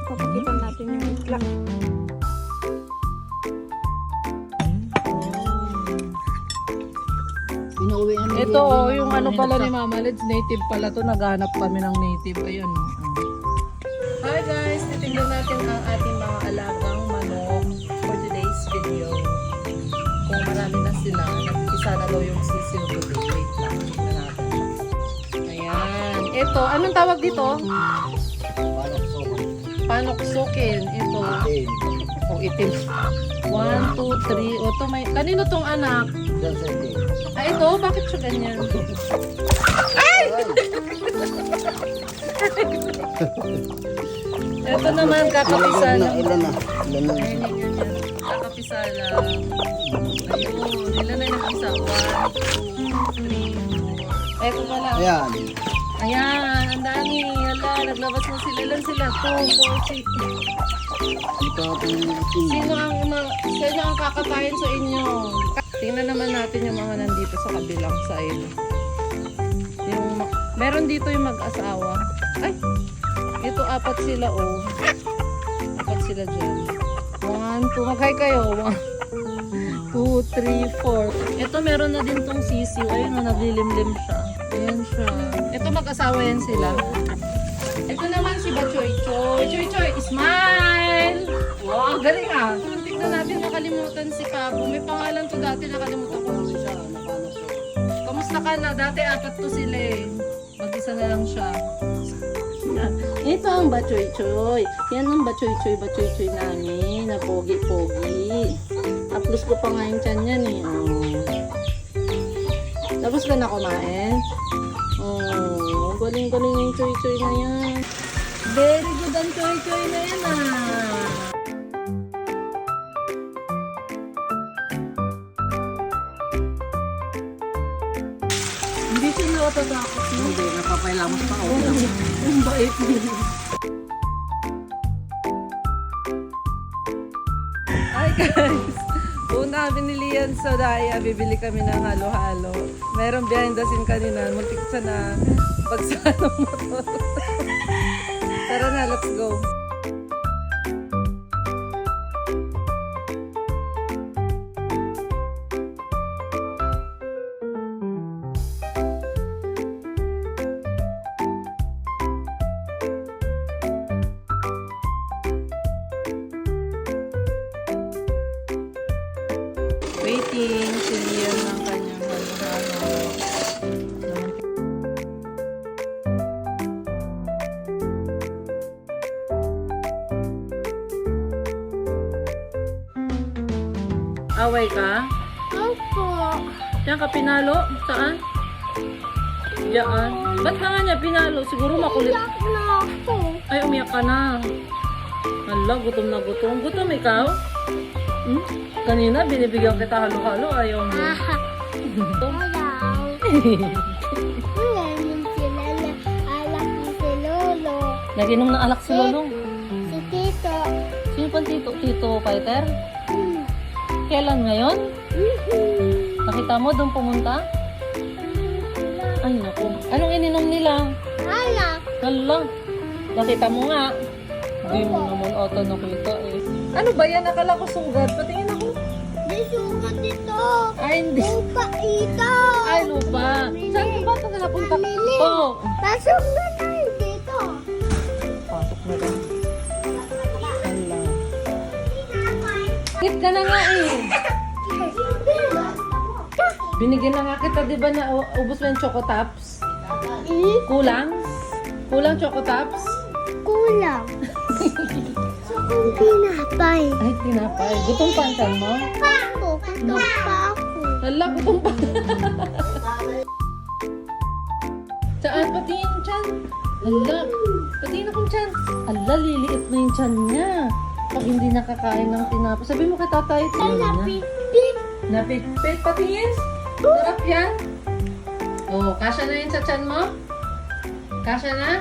Papakita natin yung itlak. Ito oh, yung ano pala ni Mama Lids, native pala to. Naghanap kami ng native. Ayan oh. Hi guys! Titignan natin ang ating mga alagang manok for today's video. Kung marami na sila, nag-isa na daw yung sisiw today. Wait lang, tignan natin. Ayan. Ito, anong tawag dito? Panoksukin. Ito. Oh, itim. 1, 2, 3. O, ito may... Kanino tong anak? Ah, ito? Bakit siya ganyan? Ay! Ito naman, kakapisala. Ilan na? Ayun, ganyan. Kakapisala. Ayun, ilan na yung isa? 1, 2, 3, 4. Ito pala. Ayan. Ayan, ang dami. Hala, naglabas na sila. Ilan sila? 2, 4, 6. Ito ating Sino ang kakatayin sa inyo? Tingnan naman natin yung mga nandito sa kabilang side. Meron dito yung mag-asawa. Ay! Ito, 4 sila oh. 4 sila dyan. 1, 2. Mag-hi kayo. 1, 2, 3, 4. Ito, meron na din tong sisiw. Ayun, naglilimlim siya. Ayan siya. Ito, mag-asawa yan sila. Ito naman si Bachoy Choy. Choy Choy, smile! Wow, galing ah. Tignan natin, nakalimutan si Pabo. May pangalan to dati, nakalimutan ko. Kamusta ka na? Dati 4 to sila eh. Mag-isa na lang siya. Ito ang Bachoy Choy. Yan ang Bachoy Choy namin. Na pogi-pogi. Tapos ko pa nga yung tiyan yan eh. Oh. Tapos ka na kumain? Oh, galing-galing yung Choy na yan. Very good ang Choy na yan ah. Hindi sila matatakot no? Hindi, napapailamos pa ako. Ang bait nila. Hi guys! Una, binili yan sa Daya. Bibili kami ng halo-halo. Meron behind the scene kanina. Muntik sa na pagsaan ng motor. Tara na, let's go. Waiting, siliyan ng kanyang halo-halo. Away ka? Opo. Diyan ka pinalo? Saan? Diyan. Ba't ka nga niya pinalo? Siguro makulit. Iyak na ako. Ay, umiyak ka na. Hala, gutom na gutom. Gutom ikaw? Hmm? Kanina, binibigyan kita halo-halo. Ayaw mo. Ayaw. Ngayon sila na alak ni si Lolo. Naginom ng alak si Lolo. Si Tito. Sino pa tito? Tito Fighter? Kailan ngayon? Nakita mo doon pumunta? Ay, naku. Anong ininom nila? Alak. Hala. Nakita mo nga. Hindi mo naman ata nakita eh. Ano ba yan? Nakala ko sugat. Patingin ako. Di sugat ito. Ay, hindi. Lupa ito. Ay, lupa. Saan ka ba ito napunta? Pamili. Oo. Pasok na tayo dito. Pasok na rin. Hala. Kit ka na nga eh. Binigyan na nga kita, di ba na ubos mo yung Choco Tops? Kulang? Kulang Choco Tops? Kulang. Tinapay. Ay, tinapay. Gutom pa ang tiyan mo? Ako. Gutom pa ako. Hala, gutom pa. Saan? Patingin yung tiyan. Hala, patingin akong tiyan. Hala, liliit na yung tiyan niya. Pag hindi nakakain ng tinapay. Sabi mo kay tatay, tiyan na. Napipit. Napipit, patingin. Sarap yan. Oh, kasya na yun sa tiyan mo? Kasya na?